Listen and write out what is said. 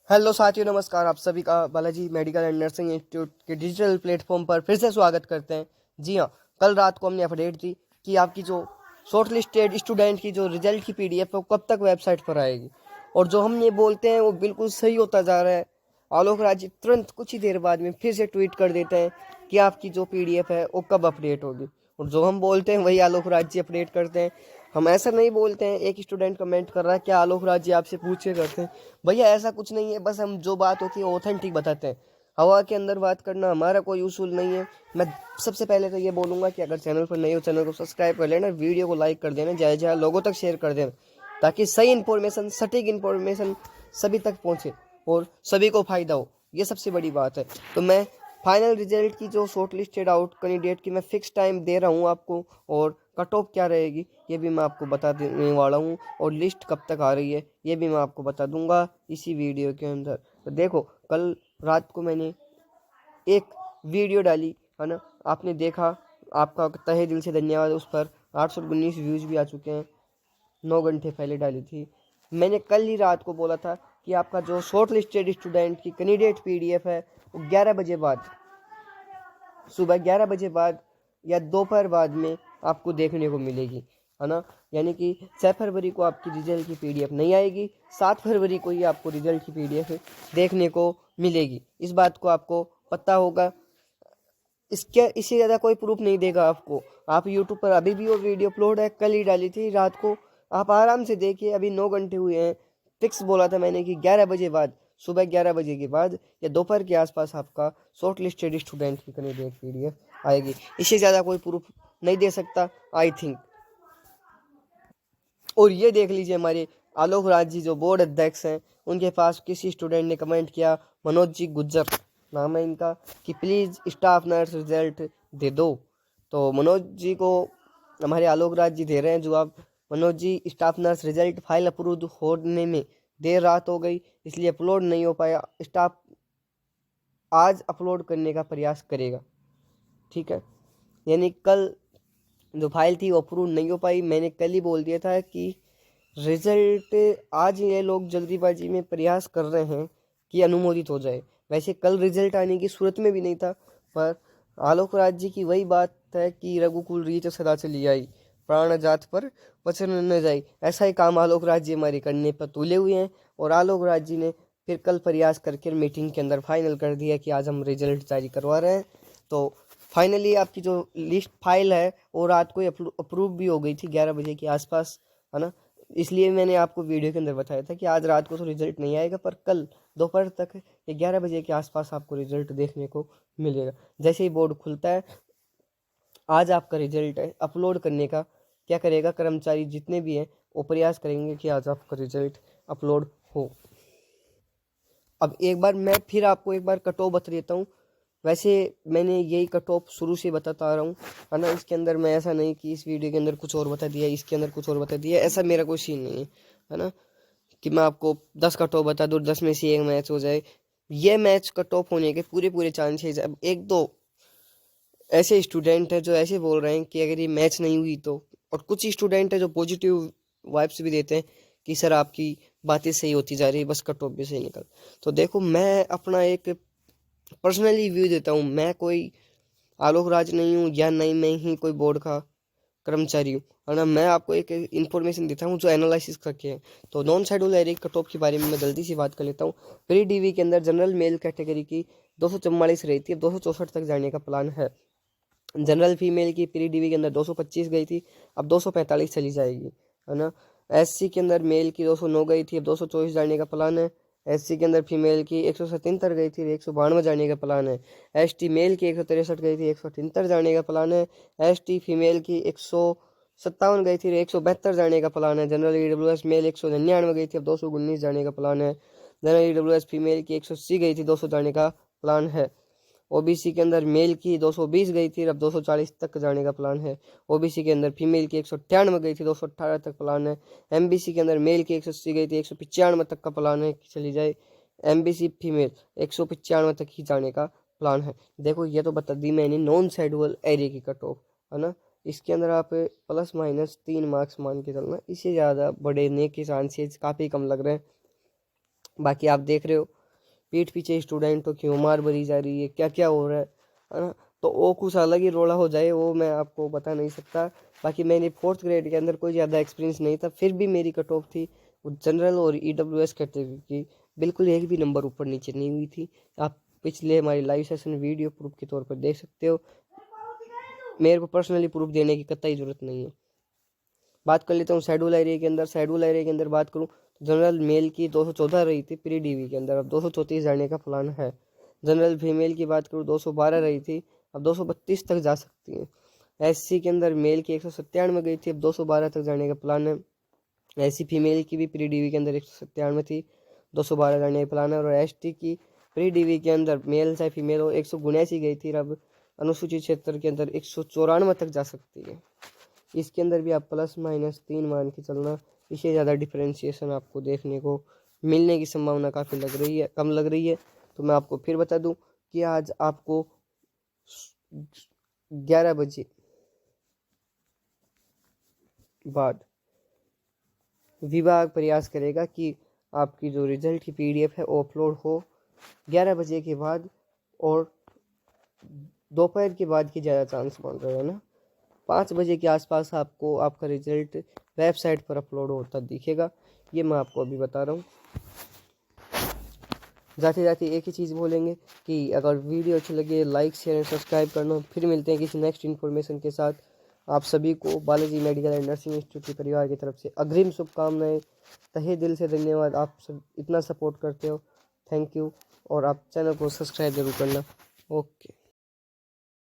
Hello साथियों, नमस्कार। आप सभी का Balaji medical and nursing institute के डिजिटल प्लेटफॉर्म पर फिर से स्वागत करते हैं। जी हाँ, कल रात को हमने अपडेट दी कि आपकी जो शॉर्ट लिस्टेड स्टूडेंट की जो रिजल्ट की पीडीएफ है वो कब तक वेबसाइट पर आएगी, और जो हम ये बोलते हैं वो बिल्कुल सही होता जा रहा है। आलोक राज जी तुरंत कुछ ही देर बाद में फिर से ट्वीट कर देते हैं कि आपकी जो पीडीएफ है वो कब अपडेट होगी, और जो हम बोलते हैं वही आलोक राज जी अपडेट करते हैं। हम ऐसा नहीं बोलते हैं। एक स्टूडेंट कमेंट कर रहा है, क्या आलोक राज जी आपसे पूछ के करते हैं? भैया ऐसा कुछ नहीं है, बस हम जो बात होती है ऑथेंटिक बताते हैं। हवा के अंदर बात करना हमारा कोई उसूल नहीं है। मैं सबसे पहले तो ये बोलूँगा कि अगर चैनल पर नहीं हो, चैनल को सब्सक्राइब कर लेना, वीडियो को लाइक कर देना, ज़्यादा से ज़्यादा लोगों तक शेयर कर देना, ताकि सही इन्फॉर्मेशन, सटीक इन्फॉर्मेशन सभी तक पहुँचे और सभी को फ़ायदा हो। ये सबसे बड़ी बात है। तो मैं फाइनल रिजल्ट की जो शॉर्ट लिस्टेड आउट कैंडिडेट की मैं फिक्स टाइम दे रहा हूँ आपको, और कट ऑफ क्या रहेगी ये भी मैं आपको बता देने वाला हूँ, और लिस्ट कब तक आ रही है ये भी मैं आपको बता दूंगा इसी वीडियो के अंदर। तो देखो, कल रात को मैंने एक वीडियो डाली है ना, आपने देखा, आपका तहे दिल से धन्यवाद। उस पर 819 व्यूज़ भी आ चुके हैं। 9 घंटे पहले डाली थी। मैंने कल ही रात को बोला था कि आपका जो शॉर्ट लिस्टेड स्टूडेंट की कैंडिडेट पीडीएफ है वो 11 बजे बाद, सुबह 11 बजे बाद या दोपहर बाद में आपको देखने को मिलेगी, है ना। यानी कि 6 फरवरी को आपकी रिजल्ट की पीडीएफ नहीं आएगी, 7 फरवरी को ही आपको रिजल्ट की पीडीएफ देखने को मिलेगी। इस बात को आपको पता होगा। इससे ज़्यादा कोई प्रूफ नहीं देगा आपको। आप यूट्यूब पर अभी भी वो वीडियो अपलोड है, कल ही डाली थी रात को, आप आराम से देखिए। अभी 9 घंटे हुए हैं। फिक्स बोला था मैंने कि 11 बजे बाद, सुबह 11 बजे के बाद या दोपहर के आसपास आपका शॉर्ट लिस्टेड स्टूडेंट की कैंडिडेट पीडीएफ आएगी। इससे ज़्यादा कोई प्रूफ नहीं दे सकता, आई थिंक। और ये देख लीजिए, हमारे आलोक राज जी जो बोर्ड अध्यक्ष हैं, उनके पास किसी स्टूडेंट ने कमेंट किया, मनोज जी गुज्जर नाम है इनका, कि प्लीज़ स्टाफ नर्स रिजल्ट दे दो। तो मनोज जी को हमारे आलोक राज जी दे रहे हैं जवाब। Manoj ji, staff nurse result file approve होने में देर रात हो गई, इसलिए अपलोड नहीं हो पाया। स्टाफ आज अपलोड करने का प्रयास करेगा, ठीक है। यानी कल जो फाइल थी वो अप्रूव नहीं हो पाई। मैंने कल ही बोल दिया था कि रिजल्ट आज ये लोग जल्दीबाजी में प्रयास कर रहे हैं कि अनुमोदित हो जाए। वैसे कल रिजल्ट आने की सूरत में भी नहीं था, पर आलोक राज जी की वही बात है कि रघुकुल रीत सदा चली आई, प्राण जात पर वचन न जाई। ऐसा ही काम आलोक राज जी हमारे करने पर तुले हुए हैं, और आलोक राज जी ने फिर कल प्रयास करके मीटिंग के अंदर फाइनल कर दिया कि आज हम रिजल्ट जारी करवा रहे हैं। तो फाइनली आपकी जो लिस्ट फाइल है वो रात को अप्रूव भी हो गई थी 11 बजे के आसपास, है ना। इसलिए मैंने आपको वीडियो के अंदर बताया था कि आज रात को तो रिजल्ट नहीं आएगा, पर कल दोपहर तक या 11 बजे के आसपास आपको रिजल्ट देखने को मिलेगा। जैसे ही बोर्ड खुलता है, आज आपका रिजल्ट है अपलोड करने का क्या करेगा, कर्मचारी जितने भी हैं वो प्रयास करेंगे कि आज आपका रिजल्ट अपलोड हो। अब एक बार मैं फिर आपको एक बार कट ऑफ बता देता हूँ। वैसे मैंने यही कट ऑफ शुरू से बताता आ रहा हूँ, है ना। इसके अंदर मैं ऐसा नहीं कि इस वीडियो के अंदर कुछ और बता दिया, इसके अंदर कुछ और बता दिया, ऐसा मेरा कोई सीन नहीं है ना, कि मैं आपको 10 कट ऑफ बता दूँ, 10 में से एक मैच हो जाए। ये मैच कट ऑफ होने के पूरे पूरे चांसेस। अब एक दो ऐसे स्टूडेंट हैं जो ऐसे बोल रहे हैं कि अगर ये मैच नहीं हुई तो, और कुछ स्टूडेंट है जो पॉजिटिव वाइब्स भी देते हैं कि सर आपकी बातें सही होती जा रही है, बस कट ऑफ भी सही निकल। तो देखो, मैं अपना एक पर्सनली व्यू देता हूँ। मैं कोई आलोक राज नहीं हूँ, या नहीं मैं ही कोई बोर्ड का कर्मचारी हूँ, है ना। मैं आपको एक इन्फॉर्मेशन देता हूँ जो एनालिसिस करके है। तो non schedule area cut off के बारे में मैं जल्दी से बात कर लेता हूँ। प्री डीवी के अंदर जनरल मेल कैटेगरी की 244 रही थी, अब 264 तक जाने का प्लान है। जनरल फीमेल की प्री डीवी के अंदर 225 गई थी, अब 245 चली जाएगी, है ना। एससी के अंदर मेल की 209 गई थी, अब 224 जाने का प्लान है। एससी के अंदर फीमेल की 177 गई थी, 192 जाने का प्लान है। एसटी मेल की 163 गई थी, 178 जाने का प्लान है। एसटी फीमेल की 157 गई थी, 172 जाने का प्लान है। जनरल ईडब्ल्यूएस मेल 199 गई थी, अब 219 जाने का प्लान है। जनरल ईडब्ल्यूएस फीमेल की 180 गई थी, 200 जाने का प्लान है। ओबीसी के अंदर मेल की 220 गई थी, अब 240 तक जाने का प्लान है। ओबीसी के अंदर फीमेल की 198 गई थी, 218 तक प्लान है। एमबीसी के अंदर मेल की 180 गई थी, 195 तक का प्लान है कि चली जाए। एमबीसी फीमेल 195 तक ही जाने का प्लान है। देखो, ये तो बता दी मैंने नॉन शेड्यूल एरिया की कट ऑफ, है ना। इसके अंदर आप प्लस माइनस 3 मार्क्स मान के चलना, इससे ज़्यादा बढ़ने के चांसेस काफ़ी कम लग रहे हैं। बाकी आप देख रहे हो पीठ पीछे स्टूडेंटों की उम्र भरी जा रही है, क्या क्या हो रहा है ना। तो वो कुछ अलग ही रोला हो जाए, वो मैं आपको बता नहीं सकता। बाकी मैंने 4th ग्रेड के अंदर कोई ज़्यादा एक्सपीरियंस नहीं था, फिर भी मेरी कट ऑफ थी वो जनरल और EWS कैटेगरी की, बिल्कुल एक भी नंबर ऊपर नीचे नहीं हुई थी। आप पिछले हमारी लाइव सेशन वीडियो प्रूफ के तौर पर देख सकते हो, मेरे को पर्सनली प्रूफ देने की कतई ज़रूरत नहीं है। बात कर लेता हूँ शेड्यूल एरिया के अंदर। शेड्यूल एरिया के अंदर बात करूँ तो जनरल मेल की 214 रही थी प्री DV के अंदर, अब 234 जाने का प्लान है। जनरल फीमेल की बात करूँ 212 रही थी, अब 232 तक जा सकती है। SC के अंदर मेल की 197 गई थी, अब 212 तक जाने का प्लान है। SC फीमेल की भी प्री DV के अंदर 197 थी, 212 जाने का प्लान है। और ST की प्री DV के अंदर मेल चाहे फीमेल हो 179 गई थी, अब अनुसूचित क्षेत्र के अंदर 194 तक जा सकती है। इसके अंदर भी आप ±3 मान के चलना, इससे ज़्यादा डिफरेंशिएशन आपको देखने को मिलने की संभावना काफ़ी लग रही है, कम लग रही है। तो मैं आपको फिर बता दूं कि आज आपको 11 बजे बाद विभाग प्रयास करेगा कि आपकी जो रिजल्ट की PDF है वो अपलोड हो 11 बजे के बाद, और दोपहर के बाद की ज़्यादा चांस बन रहे हैं ना। 5 बजे के आसपास आपको आपका रिजल्ट वेबसाइट पर अपलोड होता दिखेगा, ये मैं आपको अभी बता रहा हूँ। जाते जाते एक ही चीज़ बोलेंगे कि अगर वीडियो अच्छी लगे लाइक शेयर एंड सब्सक्राइब करना। फिर मिलते हैं किसी नेक्स्ट इन्फॉर्मेशन के साथ। आप सभी को Balaji medical and nursing institute के परिवार की तरफ से अग्रिम शुभकामनाएं, तहे दिल से धन्यवाद। आप सब इतना सपोर्ट करते हो, थैंक यू। और आप चैनल को सब्सक्राइब जरूर करना। ओके।